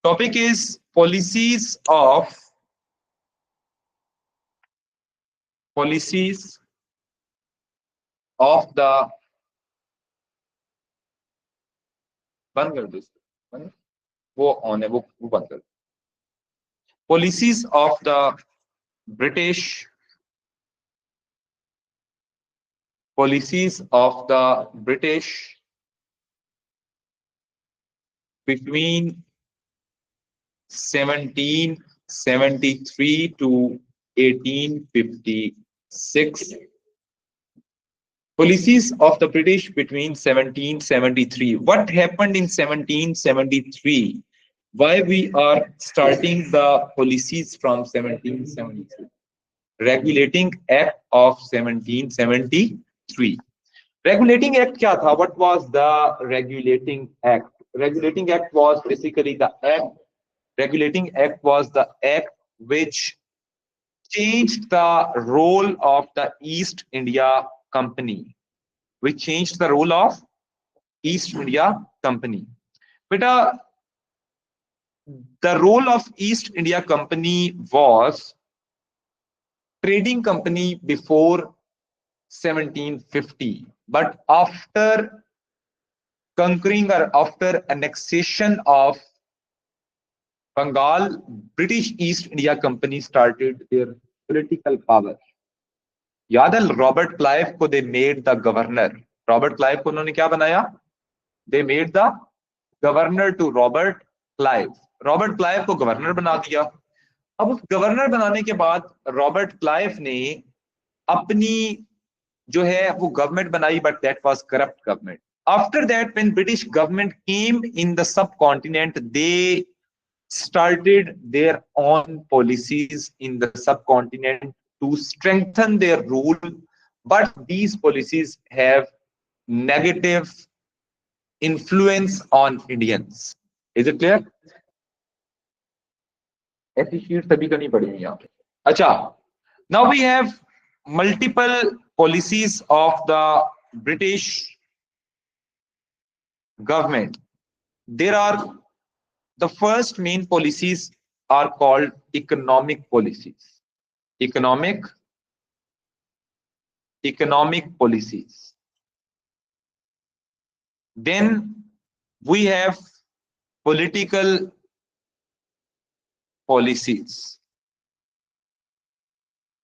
Topic is policies of the बंद कर दो इसको, वो ऑन है, वो बंद कर दो. Policies of the British between 1773 to 1856. Policies of the British between 1773. What happened in 1773? Why we are starting the policies from 1773? Regulating Act of 1773. Regulating Act क्या था? What was the Regulating Act? Regulating Act was basically the act. Regulating Act was the act which changed the role of the East India Company. Which changed the role of East India Company. Beta, the role of East India Company was trading company before 1750, but after conquering or after annexation of Bengal, British East India Company started their political power. याद है Robert Clive को they made the governor. Robert Clive को उन्होंने क्या बनाया? They made the governor to Robert Clive. Robert Clive को governor बना दिया. अब उस गवर्नर बनाने के बाद रॉबर्ट क्लाइव ने अपनी जो है वो गवर्नमेंट बनाई, but that was corrupt government. After that, when British government came in the subcontinent, they started their own policies in the subcontinent to strengthen their rule, but these policies have negative influence on Indians. Is it clear? ऐसी sheet सभी का नहीं पड़ी यहाँ पे. अच्छा, now we have multiple policies of the British government. There are the first main policies are called economic policies. Economic policies. Then we have political policies.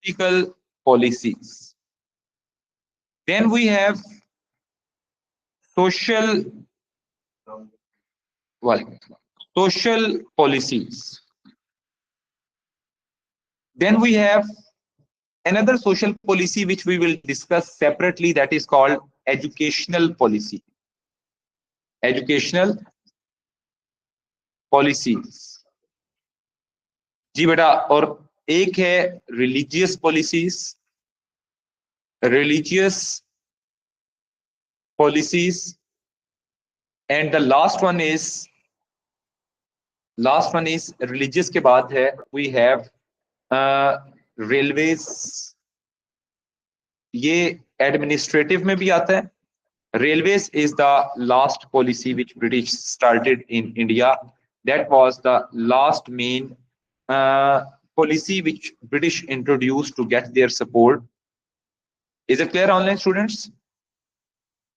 Political policies. Then we have social policies. Then we have another social policy which we will discuss separately, that is called educational policy. Educational policies. जी बेटा, और एक है religious policies. Religious policies. And the last one is religious के बाद है we have railways. ये administrative में भी आता है. Railways is the last policy which British started in India. That was the last main policy which British introduced to get their support. Is it clear, online students?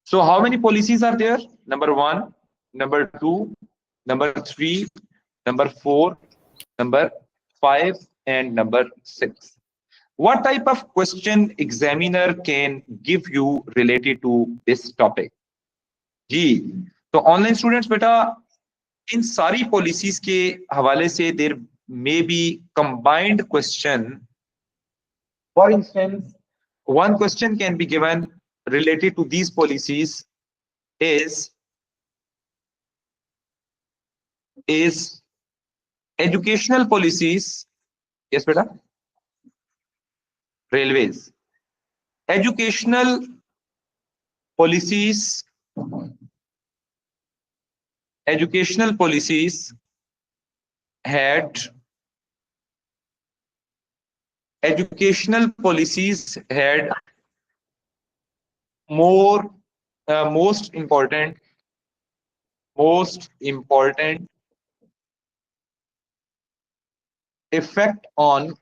So how many policies are there? Number 1, number 2, number 3, number 4, number 5, and number 6. What type of question examiner can give you related to this topic? जी, तो online students बेटा इन सारी policies के हवाले से there may be combined question. For instance, one question can be given related to these policies is educational policies. Yes beta. Railways. Educational policies had most important effect on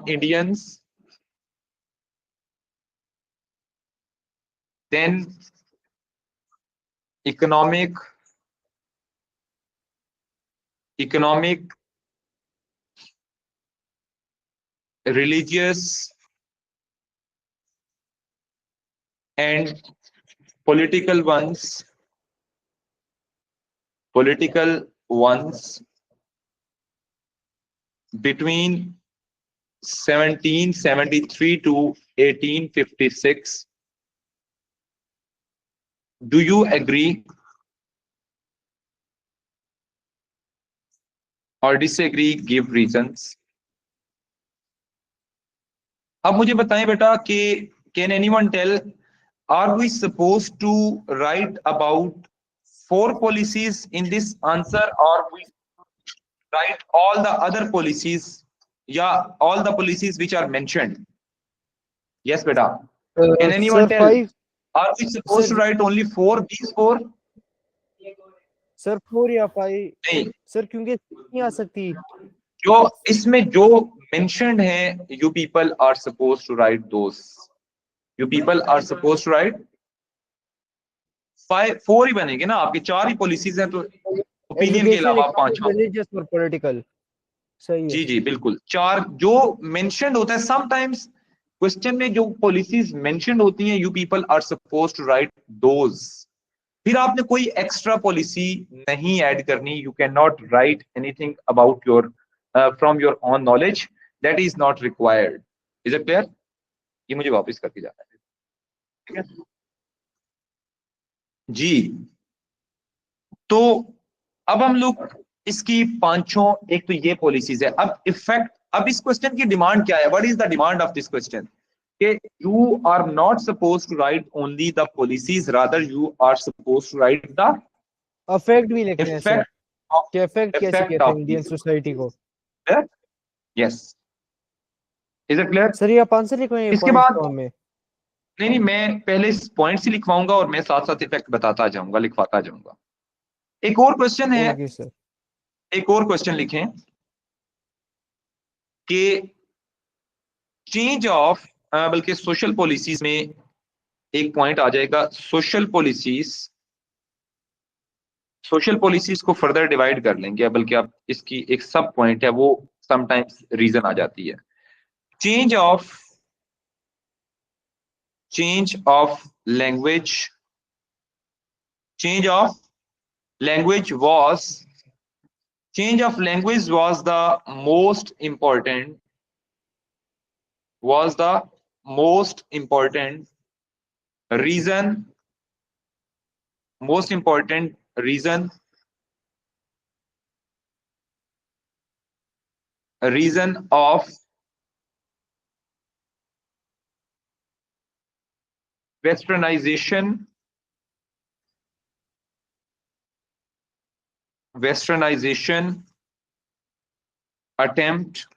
Indians, then economic, religious, and political ones, between 1773 to 1856. Do you agree or disagree? Give reasons. अब मुझे बताएं बेटा कि can anyone tell, are we supposed to write about 4 policies in this answer, or we write all the other policies? Yeah, all the policies which are mentioned. Yes, beta. Can anyone Sir, tell? 5. Are we supposed to write only 4? These 4? Sir 4 या 5 नहीं, sir, क्योंकि नहीं आ सकती जो इसमें जो mentioned है, you people are supposed to write those. You people are supposed to write 4 ही बनेंगे ना, आपके 4 ही पॉलिसीज हैं, तो ओपिनियन के अलावा 5 रिलीजियस और पॉलिटिकल। सही है जी जी बिल्कुल। 4 जो मेंशन्ड होता है, समटाइम्स क्वेश्चन में जो पॉलिसीज मेंशन्ड होती हैं, you people are supposed to write those. फिर आपने कोई एक्स्ट्रा पॉलिसी नहीं ऐड करनी। You can not write anything about your from your own knowledge, that is not required. Is it clear? ये मुझे वापस करके जाना है, ठीक है जी। तो अब हम लोग इसकी पांचों, एक तो ये पॉलिसीज है। अब इफेक्ट, अब इस क्वेश्चन की डिमांड क्या है? What is the demand of this question? कि you are not suppose to write only the policies, rather you are suppose to write the affect भी लिखते हैं सर, इफेक्ट ऑफ, कि अफेक्ट कैसे इफेक्ट कहते हैं ऑफ इंडियन सोसाइटी को। Yes, is it clear? Sir ये आप आंसर लिखवाएंगे इसके पॉइंट्स बाद फॉर्म में? नहीं, मैं पहले इस पॉइंट्स ही लिखवाऊंगा और मैं साथ साथ इफेक्ट बताता जाऊंगा, लिखवाता जाऊंगा। एक और क्वेश्चन है, ओके सर। एक और क्वेश्चन लिखें कि चेंज ऑफ, बल्कि सोशल पॉलिसीज में एक पॉइंट आ जाएगा, सोशल पॉलिसीज को फर्दर डिवाइड कर लेंगे, बल्कि आप इसकी एक सब पॉइंट है, वो समटाइम्स रीजन आ जाती है। Change of language, change of language was the most important, reason, of westernization attempt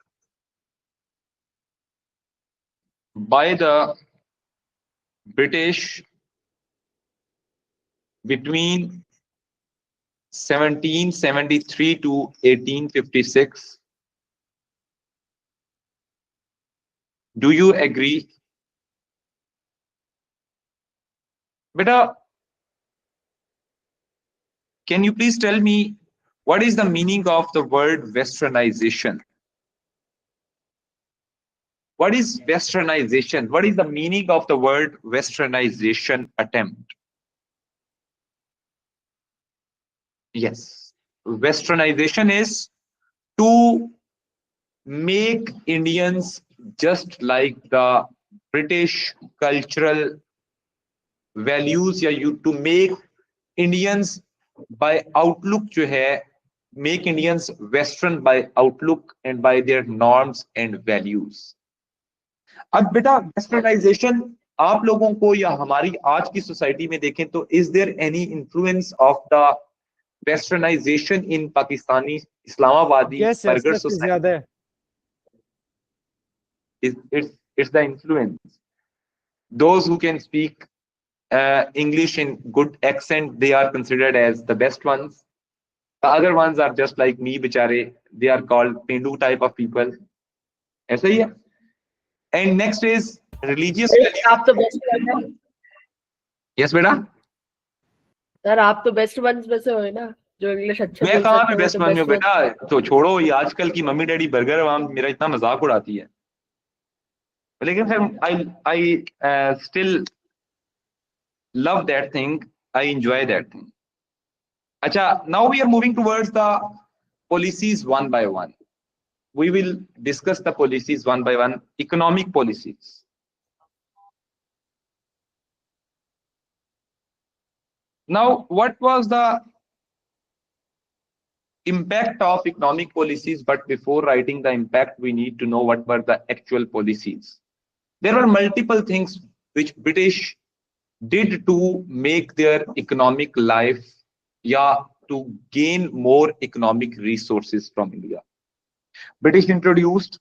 by the British between 1773 to 1856. Do you agree? Beta, can you please tell me what is the meaning of the word westernization? What is westernization? What is the meaning of the word westernization attempt? Yes, westernization is to make Indians just like the British cultural values, या you to make Indians by outlook जो है, make Indians western by outlook and by their norms and values. अब बेटा westernisation आप लोगों को या हमारी आज की सोसाइटी में देखें तो is there any influence of the westernization in Pakistani Islamabadi burger society? ज्यादा है। It's the influence. Those who can speak English in good accent, they are considered as the best ones. The other ones are just like me, बेचारे, they are called Pendu type of people. ऐसा ही है. And next is religious value. आप तो best one है Yes बेटा. Sir, आप तो best once में से हो ना, जो इंग्लिश अच्छे मैं बोल कहाँ सकते पे हैं, वो बेस्ट तो बन बेस्ट हूँ बेटा. तो छोड़ो ये आजकल की मम्मी डैडी बर्गर वाम मेरा इतना मजाक उड़ाती है. लेकिन फिर I still love that thing. I enjoy that thing. Acha, now we are moving towards the policies one by one. We will discuss the policies one by one. Economic policies. Now, what was the impact of economic policies? But before writing the impact, we need to know what were the actual policies. There were multiple things which British did to make their economic life, yeah, to gain more economic resources from India. British introduced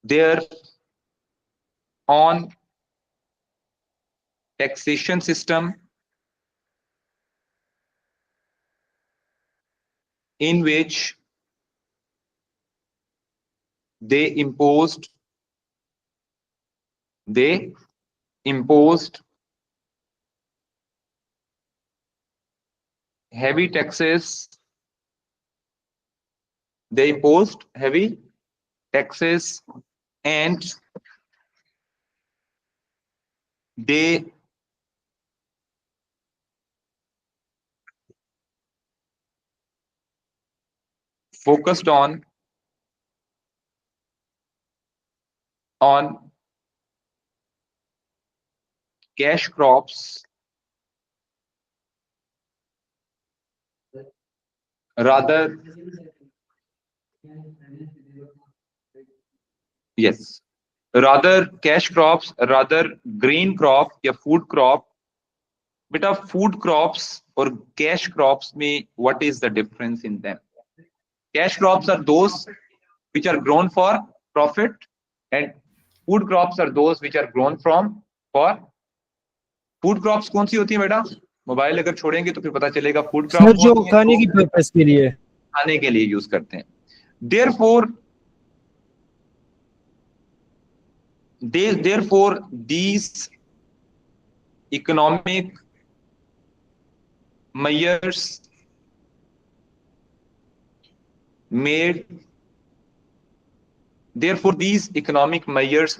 their own taxation system in which they imposed heavy taxes. They imposed heavy taxes and they focused on cash crops rather cash crops rather grain crop या food crop. बेटा food crops और cash crops में what is the difference in them? Cash crops are those which are grown for profit and food crops are those which are grown for food crops. कौन सी होती है बेटा? Mobile अगर छोड़ेंगे तो फिर पता चलेगा food crop सर जो खाने की पर्पस के लिए, खाने के लिए यूज करते हैं. Therefore these economic measures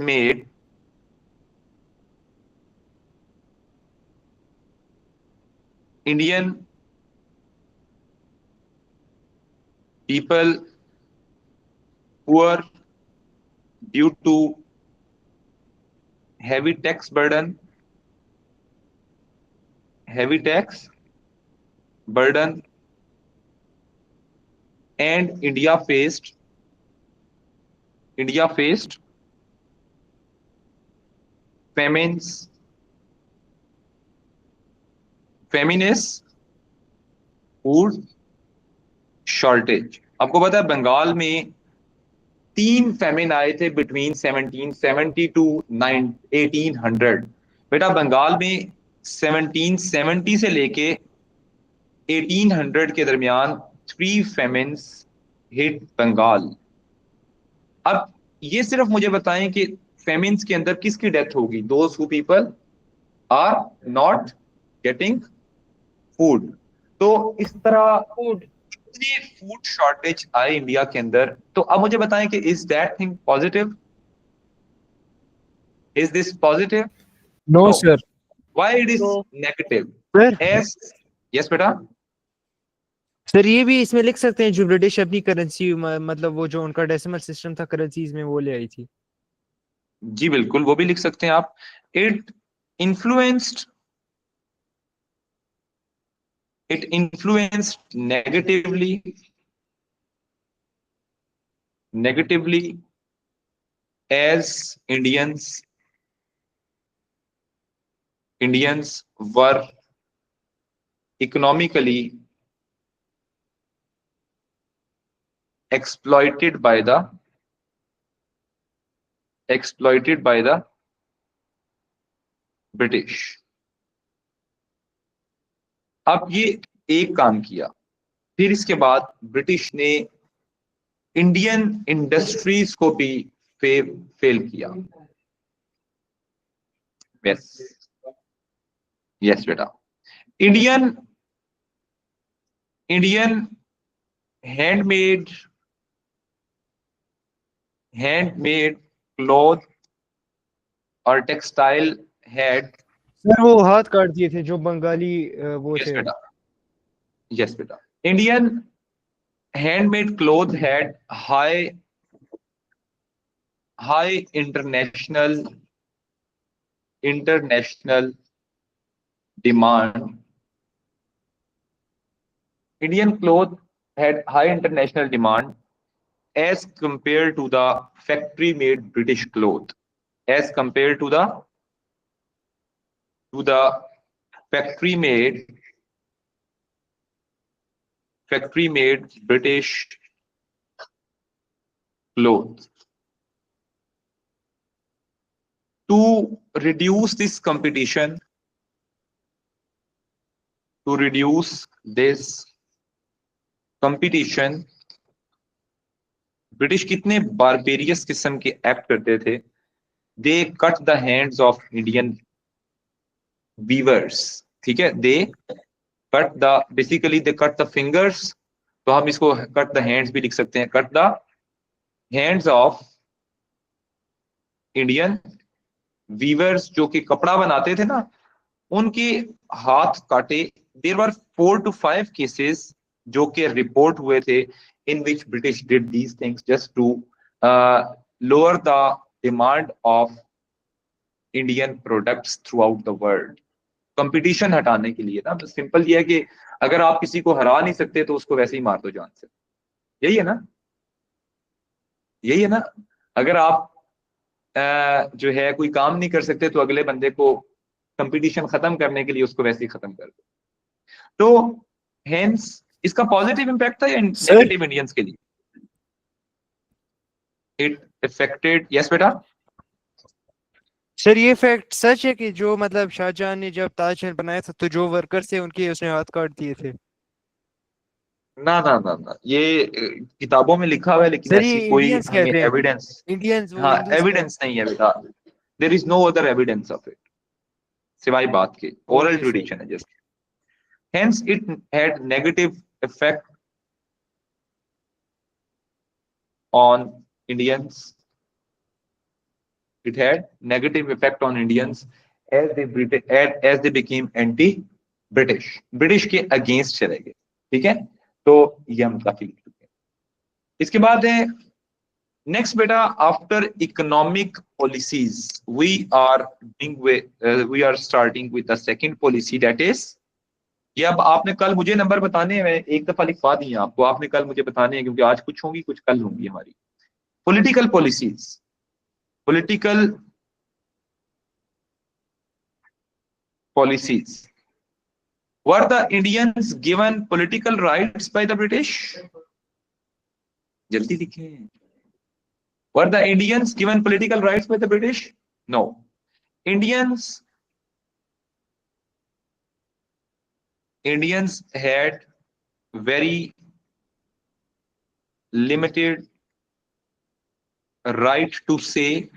made Indian people poor due to heavy tax burden and India faced famines, food shortage. आपको पता है बंगाल में 3 फेमिन आए थे बिटवीन 1770 टू 1800. बेटा बंगाल में 1770 से लेके 1800 के दरमियान 3 फेमिन्स हिट बंगाल. अब ये सिर्फ मुझे बताएं कि फेमिन्स के अंदर किसकी डेथ होगी? Those who people are not getting food. तो इस तरह फूड फूड शॉर्टेज आए इंडिया के अंदर. तो अब मुझे बताएं कि is that thing positive? Is this positive? No No. Sir. Why it is No. negative? Sir As yes बेटा. सर ये भी इसमें लिख सकते हैं जो ब्रिटिश अपनी करेंसी मतलब वो जो उनका डेसिमल सिस्टम था करेंसीज में वो ले आई थी. जी बिल्कुल वो भी लिख सकते हैं आप. It influenced negatively as Indians were economically exploited by the British. अब ये एक काम किया, फिर इसके बाद ब्रिटिश ने इंडियन इंडस्ट्रीज को भी फेल किया। यस यस बेटा, Indian Indian handmade handmade cloth और टेक्सटाइल हैड। सर वो हाथ काट दिए थे जो बंगाली वो यस थे। बेटा, यस बेटा, Indian handmade cloth had high international demand. Indian cloth had high international demand as compared to the factory made British cloth, as compared to the factory made British cloth. To reduce this competition, British कितने barbarous किस्म के act करते थे। They cut the hands of Indian weavers, ठीक है, they cut the basically they cut the fingers, तो हम इसको कट द हैंड्स भी लिख सकते हैं, cut the hands of Indian weavers, जो कि कपड़ा बनाते थे ना, उनके हाथ काटे। देयर वर 4 to 5 केसेस जो कि रिपोर्ट हुए थे, in which British did these things just to lower the demand of Indian products throughout the world. Competition हटाने के लिए ना, तो सिंपल ये है कि अगर आप किसी को हरा नहीं सकते तो उसको वैसे ही मार दो जान से। यही है ना, यही है ना। अगर आप जो है कोई काम नहीं कर सकते तो अगले बंदे को कंपटीशन खत्म करने के लिए उसको वैसे ही खत्म कर दो। तो हेंस इसका पॉजिटिव इंपैक्ट था या नेगेटिव इंडियंस के लिए? इट अफेक्टेड, यस बेटा। सर ये फैक्ट सच है कि जो मतलब शाहजहां ने जब ताजमहल बनाया था तो जो वर्कर्स थे उनके उसने हाथ काट दिए थे? ना ना ना ना, ये किताबों में लिखा हुआ है, लेकिन सर ये ऐसी कोई इंडियंस हमें कहते हैं, एविडेंस, इंडियंस वो हाँ हिंदूज कहते एविडेंस नहीं है बेटा, there is no other evidence of it सिवाय बात के, हैं। Oral okay sir. ट्रेडिशन है just. Hence it had negative effect on Indians. It had negative effect on Indians as they became anti-British. British के against चले गए, ठीक है। तो ये हम काफी लिख चुके हैं। इसके बाद है नेक्स्ट बेटा, after economic policies we are starting with the second policy, that is, ये अब आपने कल मुझे नंबर बताने हैं, एक दफा लिखवा दिए आपको, आपने कल मुझे बताने हैं, क्योंकि आज कुछ होंगी कुछ कल होंगी हमारी। Political policies, political policies. Were the Indians given political rights by the British? जल्दी लिखें। Were the Indians given political rights by the British? No. Indians had very limited right to say.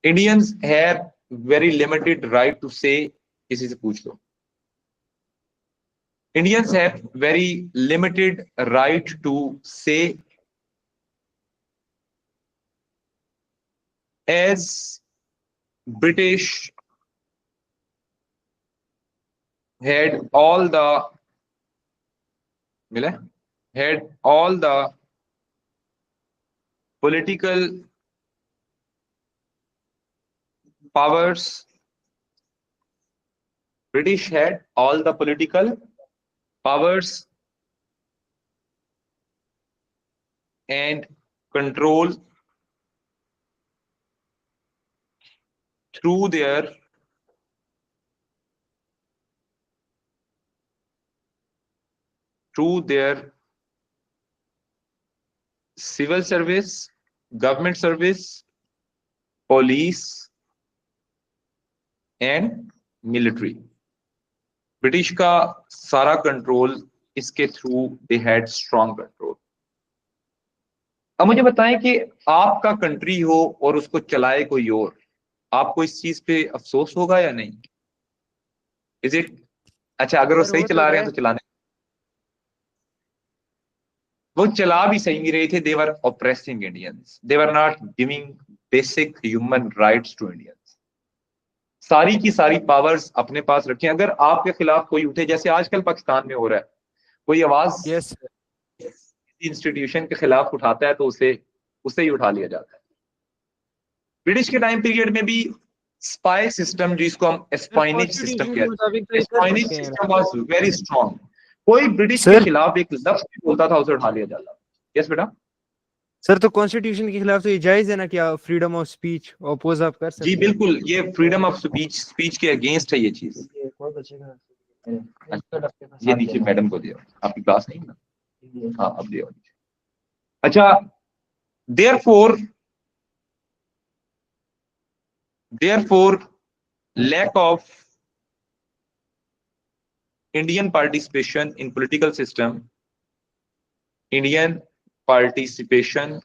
Indians have very limited right to say, किसी से पूछ लो। Indians have very limited right to say as British had all the political powers. British had all the political powers and control through their civil service, government service, police and military. British का सारा control इसके through they had strong control. अब मुझे बताएं कि आपका country हो और उसको चलाए कोई और, आपको इस चीज पे अफसोस होगा या नहीं? Is it? अच्छा, अगर वो सर सही वो तो चला रहे है। हैं तो चलाने। वो चला भी सही नहीं रहे थे, they were oppressing Indians, they were not giving basic human rights to Indians. सारी की सारी पावर्स अपने पास रखें। अगर आपके खिलाफ कोई उठे, जैसे आजकल पाकिस्तान में हो रहा है, कोई आवाज यस इंस्टीट्यूशन के खिलाफ उठाता है तो उसे ही उठा लिया जाता है। ब्रिटिश के टाइम पीरियड में भी स्पाई सिस्टम, जिसको हम एस्पाइनेज सिस्टम कॉन्स्टिट्यूशन के कहते मुताबिक तो हैं, ये कर एस्पाइनेज सकते हैं। System was very strong. कोई ब्रिटिश के सर खिलाफ एक लफ्ज भी बोलता था उसे उठा लिया जाता। यस बेटा। सर तो कॉन्स्टिट्यूशन के खिलाफ तो ये जायज है ना कि आप फ्रीडम ऑफ स्पीच अपोज आप कर जी सकते हैं। बिल्कुल, ये फ्रीडम ऑफ स्पीच के अगेंस्ट है ये चीज। ये नीचे मैडम को दिया, आपकी क्लास नहीं है ना? हाँ अब दिया। अच्छा, therefore lack of Indian participation in political system, Indian participation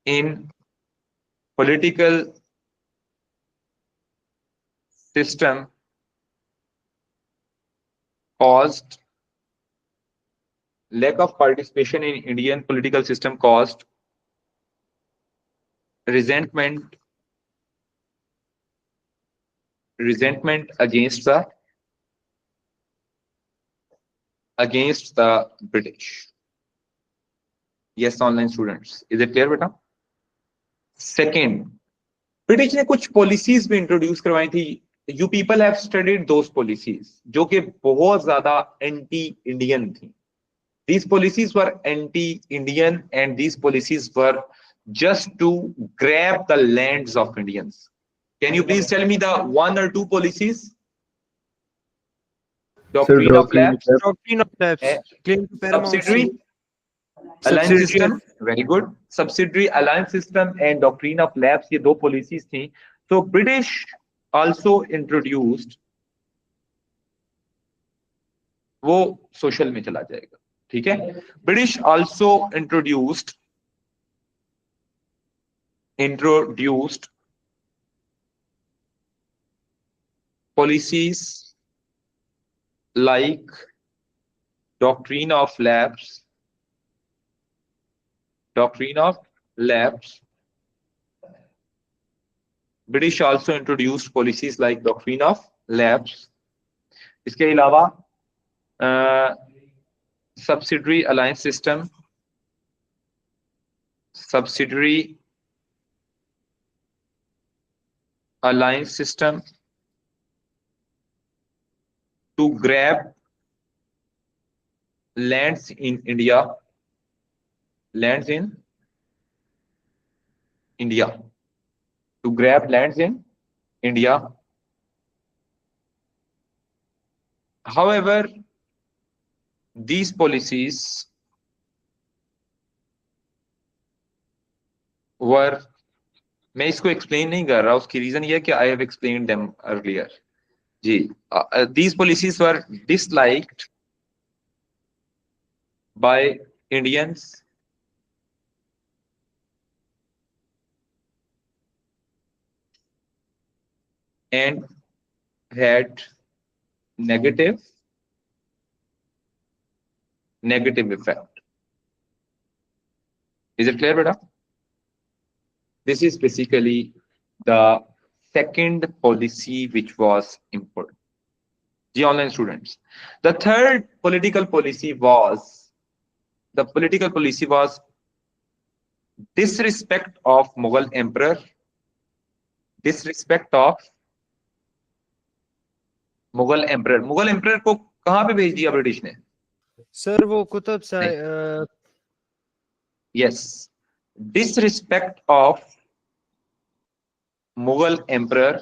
in political system caused lack of participation in Indian political system caused resentment against the British. Yes, online students, is it clear बेटा? Second, British ने कुछ policies भी introduce करवाई थी। You people have studied those policies जो कि बहुत ज्यादा एंटी इंडियन थी। These policies were anti-Indian and these policies were just to grab the lands of Indians. Can you please tell me the one or two policies? Doctrine of lapse, doctrine of lapse, claim to subsidiary paramountcy, alliance subsidiary system, very good. Subsidiary alliance system and doctrine of lapse, ये दो policies थी। So British also introduced, वो social में चला जाएगा, ठीक है? British also introduced policies like doctrine of lapse, British also introduced policies like doctrine of lapse। इसके अलावा subsidiary alliance system, to grab lands in India, to grab lands in India. However, these policies were, मैं इसको explain नहीं कर रहा, उसकी reason ये है कि I have explained them earlier जी। these policies were disliked by Indians and had negative effect. Is it clear beta? This is basically the second policy which was important. The online students, the third political policy was disrespect of Mughal emperor, Mughal emperor को कहां पे भेज दिया British ने? Sir वो कुतुब सा yes, disrespect of Mughal emperor.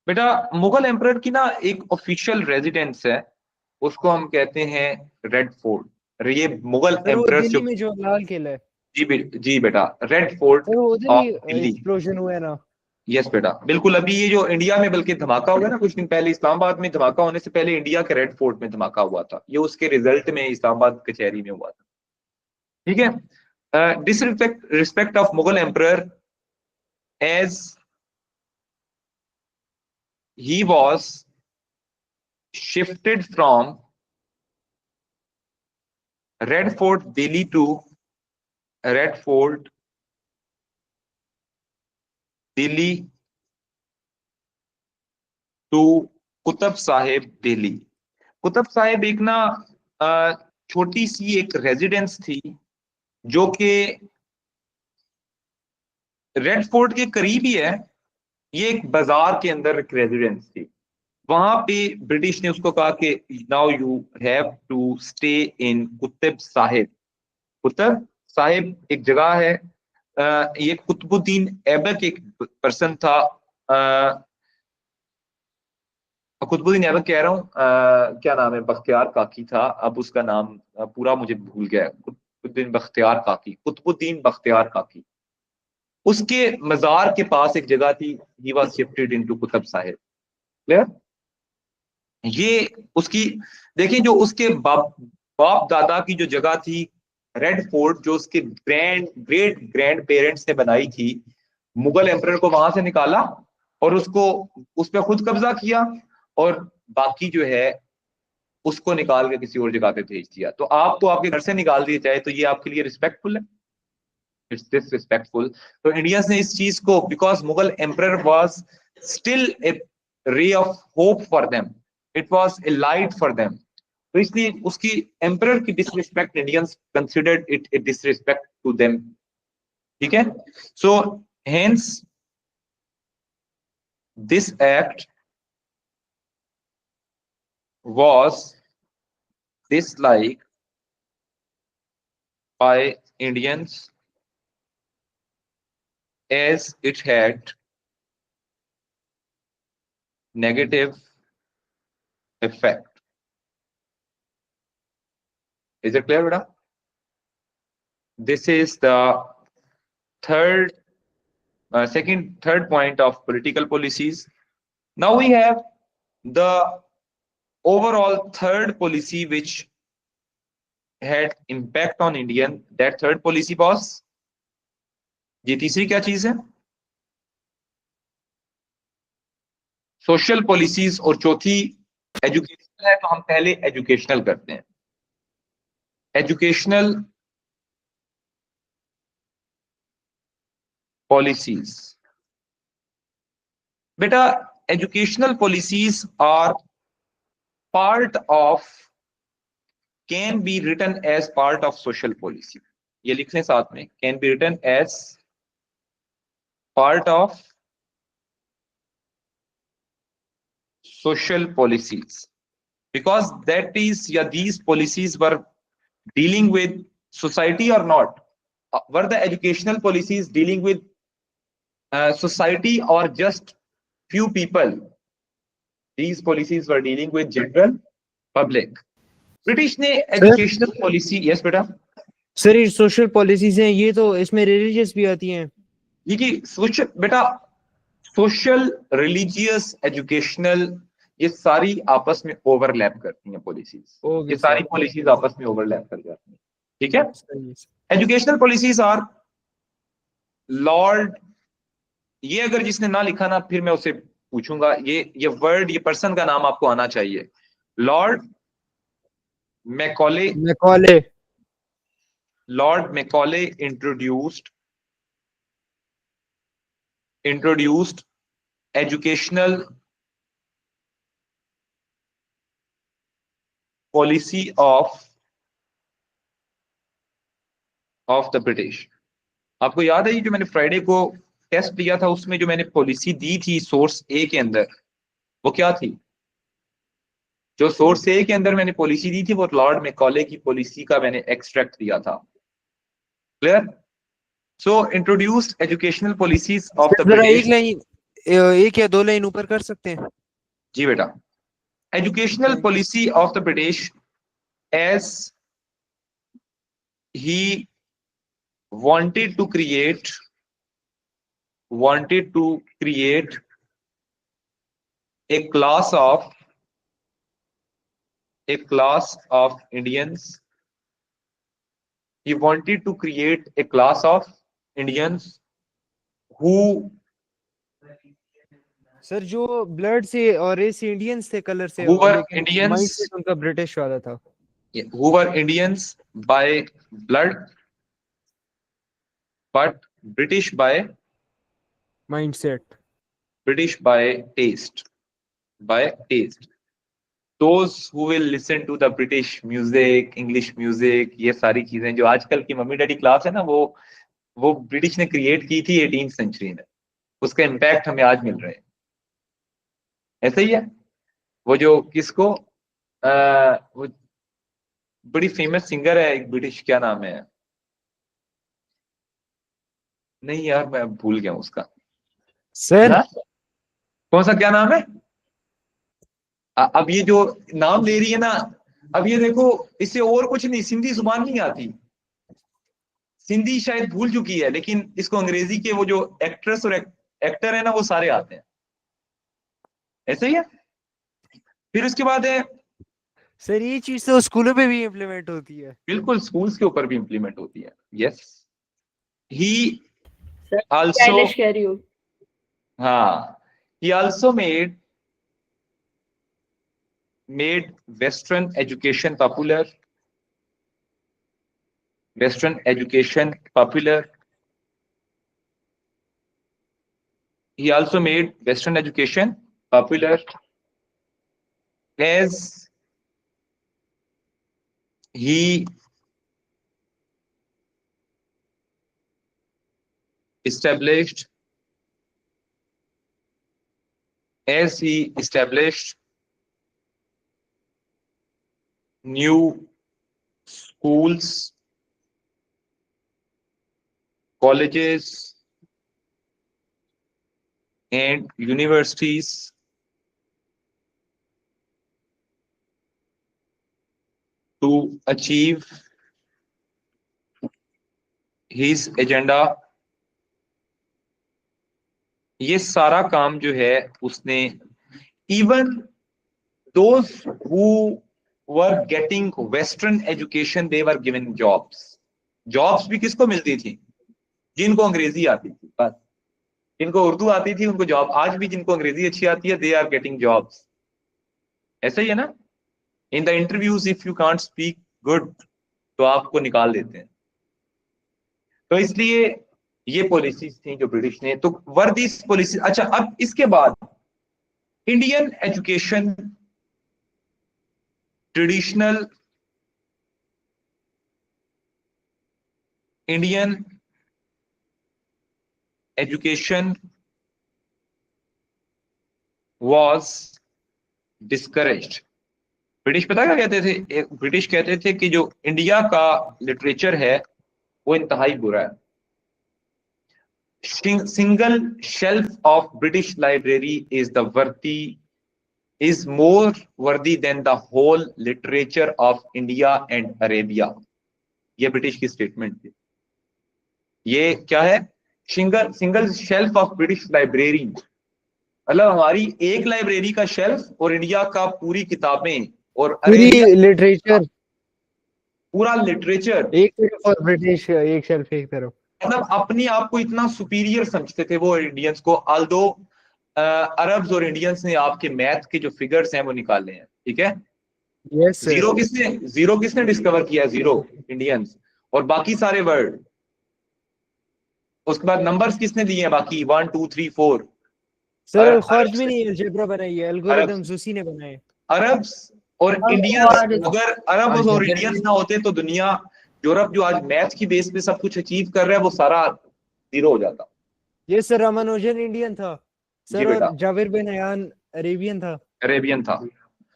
बेटा Mughal emperor की ना एक ऑफिशियल रेजिडेंस है, उसको हम कहते हैं रेड फोर्ट। ये मुगल एम्परर दिल्ली में जो लाल किला है, जी बेटा, रेड फोर्ट सर उधर ऑफ ही दिल्ली। एक्सप्लोजन हुआ है ना? यस बेटा, बिल्कुल। अभी ये जो इंडिया में बल्कि धमाका हुआ ना कुछ दिन पहले, इस्लामाबाद में धमाका होने से पहले इंडिया के रेड फोर्ट में धमाका हुआ था, ये उसके रिजल्ट में इस्लामाबाद कचहरी में हुआ था। ठीक है। Disrespect of Mughal emperor as he was shifted from Red Fort Delhi to Red Fort Delhi to Qutub Sahib Delhi. Qutub Sahib एक ना छोटी सी एक रेजिडेंस थी जो कि रेड फोर्ट के करीब ही है, ये एक बाजार के अंदर एक रेजिडेंस थी। वहां पे ब्रिटिश ने उसको कहा कि now you have to stay in Qutub Sahib. Qutub Sahib एक जगह है, ये कुतुबुद्दीन ऐबक एक पर्सन था। कुतुबुद्दीन ऐबक कह रहा हूँ, क्या नाम है, बख्तियार काकी था, अब उसका नाम पूरा मुझे भूल गया है। कुतुबुद्दीन बख्तियार काकी, कुतुबुद्दीन बख्तियार काकी, उसके मजार के पास एक जगह थी, he was shifted into Qutub Sahib. Clear? ये उसकी, देखिए जो उसके बाप दादा की जो जगह थी रेड फोर्ट, जो उसके ग्रेट ग्रैंड पेरेंट्स ने बनाई थी, मुगल एम्परर को वहां से निकाला और उसको उस पर खुद कब्जा किया, और बाकी जो है उसको निकाल के किसी और जगह पे भेज दिया। तो आपको आपके घर से निकाल दिया जाए तो ये आपके लिए रिस्पेक्टफुल है? It's disrespectful. तो इंडियंस ने इस चीज को, because Mughal emperor was still a ray of hope for them, it was a light for them, तो इसलिए उसकी एम्परर की disrespect Indians considered it a disrespect to them. ठीक है? So hence this act was disliked by Indians as it had negative effect. Is it clear, beta? This is the third point of political policies. Now we have the overall third policy which had impact on Indian. That third policy was, ये तीसरी क्या चीज है? Social policies, और चौथी educational है। तो हम पहले एजुकेशनल करते हैं। एजुकेशनल पॉलिसीज, बेटा educational policies are part of, can be written as part of social policy. ये लिख लें साथ में, can be written as part of social policies, because that is, yeah, these policies were dealing with society or not. Were the educational policies dealing with society or just few people? These policies were dealing with general public. British ने educational policy, yes बेटा sir ये social policies हैं, ये तो इसमें religious भी आती हैं? ये सोशल बेटा, सोशल, रिलीजियस, एजुकेशनल, ये सारी आपस में ओवरलैप करती हैं पॉलिसीज। ये सारी पॉलिसीज आपस में ओवरलैप कर जाती हैं। ठीक है? एजुकेशनल पॉलिसीज आर लॉर्ड, ये अगर जिसने ना लिखा ना, फिर मैं उसे पूछूंगा, ये वर्ड, ये पर्सन का नाम आपको आना चाहिए। Lord Macaulay, Lord Macaulay introduced educational policy of the British। आपको याद है ये जो मैंने फ्राइडे को टेस्ट दिया था, उसमें जो मैंने पॉलिसी दी थी सोर्स ए के अंदर, वो क्या थी? जो सोर्स ए के अंदर मैंने पॉलिसी दी थी, वो लॉर्ड मैकॉले की पॉलिसी का मैंने एक्सट्रैक्ट दिया था। Clear? So introduced educational policies of the British. एक या दो लाइन ऊपर कर सकते हैं? जी बेटा, educational policy of the British as he wanted to create a class of Indians. He wanted to create a class of Indians who sir जो ब्लड से और रेस से इंडियंस थे, कलर से, Who were लेकिन Indians? माइंडसेट उनका British वाला था। who were Indians by blood but British by mindset. taste. Those who will listen to the British music, English music, ये सारी चीजें जो आजकल की मम्मी डैडी क्लास है ना, वो ब्रिटिश ने क्रिएट की थी 18th सेंचुरी में। उसका इम्पैक्ट हमें आज मिल रहे हैं। ऐसा ही है। वो जो किसको वो बड़ी फेमस सिंगर है एक ब्रिटिश, क्या नाम है, नहीं यार मैं भूल गया उसका। सर हाँ? कौन सा, क्या नाम है? अब ये जो नाम ले रही है ना, अब ये देखो, इससे और कुछ नहीं, सिंधी जुबान नहीं आती, सिंधी शायद भूल चुकी है, लेकिन इसको अंग्रेजी के वो जो एक्ट्रेस और एक्टर है ना, वो सारे आते हैं। ऐसा ही है। फिर उसके बाद है, सर ये चीज तो स्कूलों पे भी इम्प्लीमेंट होती है। बिल्कुल स्कूल्स के ऊपर भी इम्प्लीमेंट होती है। यस, ही Sir, आल्सो, stylish कह रही हूँ। हाँ, he also made Western education popular. He also made Western education popular as he established new schools, colleges and universities to achieve his agenda. ये सारा काम जो है उसने, even those who were getting Western education, they were given jobs. Jobs भी किसको मिलती थी? जिनको अंग्रेजी आती थी, बस जिनको उर्दू आती थी उनको जॉब। आज भी जिनको अंग्रेजी अच्छी आती है, they are getting jobs. ऐसा ही है ना? In the interviews, if you can't speak good, तो आपको निकाल देते हैं। तो इसलिए ये पॉलिसीज थी जो ब्रिटिश ने, तो वर दिस पॉलिसी। अच्छा, अब इसके बाद Indian education, traditional Indian education was discouraged. British पता क्या कहते थे? ब्रिटिश कहते थे कि जो इंडिया का लिटरेचर है वो इंतहाई बुरा है। Single shelf of British library is more worthy than the whole literature of India and Arabia. ये ब्रिटिश की स्टेटमेंट थी। ये क्या है? Single shelf of British library, मतलब हमारी एक लाइब्रेरी का शेल्फ और इंडिया का पूरी किताबें और पूरी लिटरेचर, पूरा लिटरेचर एक तरफ और ब्रिटिश एक शेल्फ एक तरफ। मतलब अपने आप को इतना सुपीरियर समझते थे वो इंडियंस को। आल्दो अरब्स और इंडियंस ने आपके मैथ के जो फिगर्स हैं वो निकाले हैं, ठीक है। Yes sir. जीरो किसने डिस्कवर किया? जीरो इंडियंस, और बाकी सारे वर्ड। उसके बाद नंबर्स किसने दिए हैं? बाकी 1 2 3 4 सर ख्वारिज़मी ने अलजेब्रा बनाई है, एल्गोरिथम्स उसी ने बनाए। अरब्स और इंडियंस, अगर अरब और इंडियंस ना होते तो दुनिया, यूरोप जो आज मैथ की बेस पे सब कुछ अचीव कर रहा है, वो सारा जीरो हो जाता। ये सर रामानुजन इंडियन था जी सर, बेटा। और जाबिर बिन हयान अरेबियन था।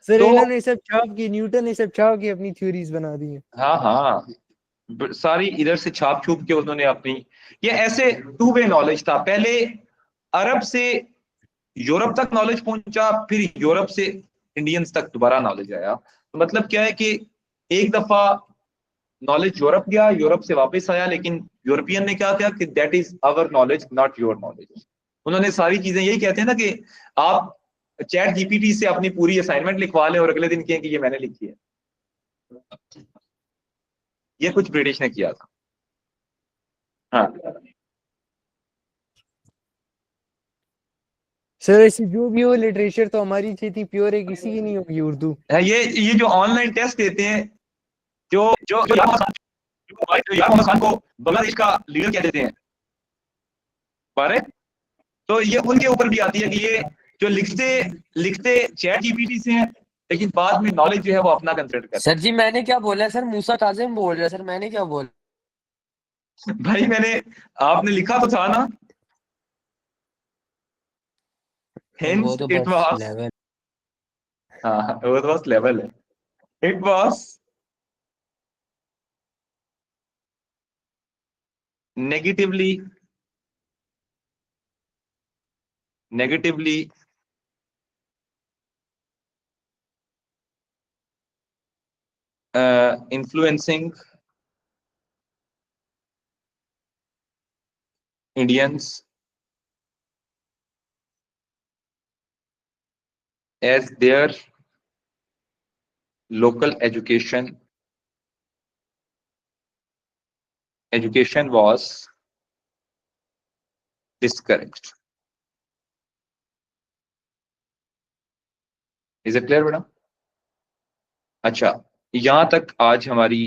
सर तो इन्होंने सब छाप की, न्यूटन ने सब छाप की अपनी थ्योरीज बना दी हैं। हाँ, सारी इधर से छाप छूप के उन्होंने अपनी, ये ऐसे टू वे नॉलेज था। पहले अरब से यूरोप तक नॉलेज पहुंचा, फिर यूरोप से इंडियंस तक दोबारा नॉलेज आया। तो मतलब क्या है कि एक दफा नॉलेज यूरोप गया, यूरोप से वापस आया, लेकिन यूरोपियन ने क्या किया कि that is our knowledge not your knowledge. उन्होंने सारी चीजें यही कहते हैं ना कि आप चैट जीपीटी से अपनी पूरी असाइनमेंट लिखवा लें और अगले दिन कहें कि ये मैंने लिखी है। ये कुछ ब्रिटिश ने किया था। हाँ सर ऐसी जो भी हो लिटरेचर तो हमारी थी प्योर है, किसी की नहीं होगी उर्दू। ये जो ऑनलाइन टेस्ट देते हैं, जो जो जो यार मोहम्मद खान को बांग्लादेश का लीडर कह देते हैं बारे, तो ये उनके ऊपर भी आती है कि ये जो लिखते लिखते चैट जीपीटी से हैं, लेकिन बाद में नॉलेज जो है वो अपना कंसिडर करते सर जी मैंने क्या बोला सर, मूसा काजिम बोल रहा है सर, मैंने क्या बोला? हैं। भाई मैंने, आपने लिखा तो था ना, वो hence तो it बस was, लेवल। हाँ वो तो बस लेवल है, it was negatively influencing Indians as their local education was discouraged. Is it clear बेटा? अच्छा, यहां तक आज हमारी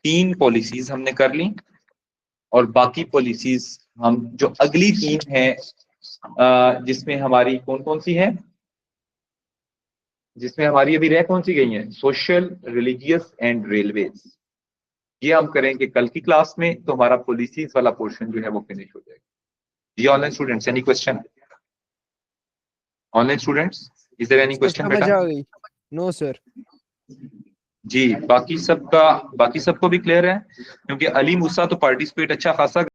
3 पॉलिसीज हमने कर ली, और बाकी पॉलिसीज हम जो अगली 3 हैं जिसमें हमारी कौन कौन सी है, जिसमें हमारी अभी रह कौन सी गई हैं, सोशल, रिलीजियस एंड रेलवेज, ये हम करेंगे कल की क्लास में। तो हमारा पॉलिसीज वाला पोर्शन जो है वो फिनिश हो जाएगा। ये online students, any question? Online students, is there any question समझ बेटा? आ गई? No sir. जी बाकी सबको भी क्लियर है, क्योंकि अली मूसा तो पार्टिसिपेट अच्छा खासा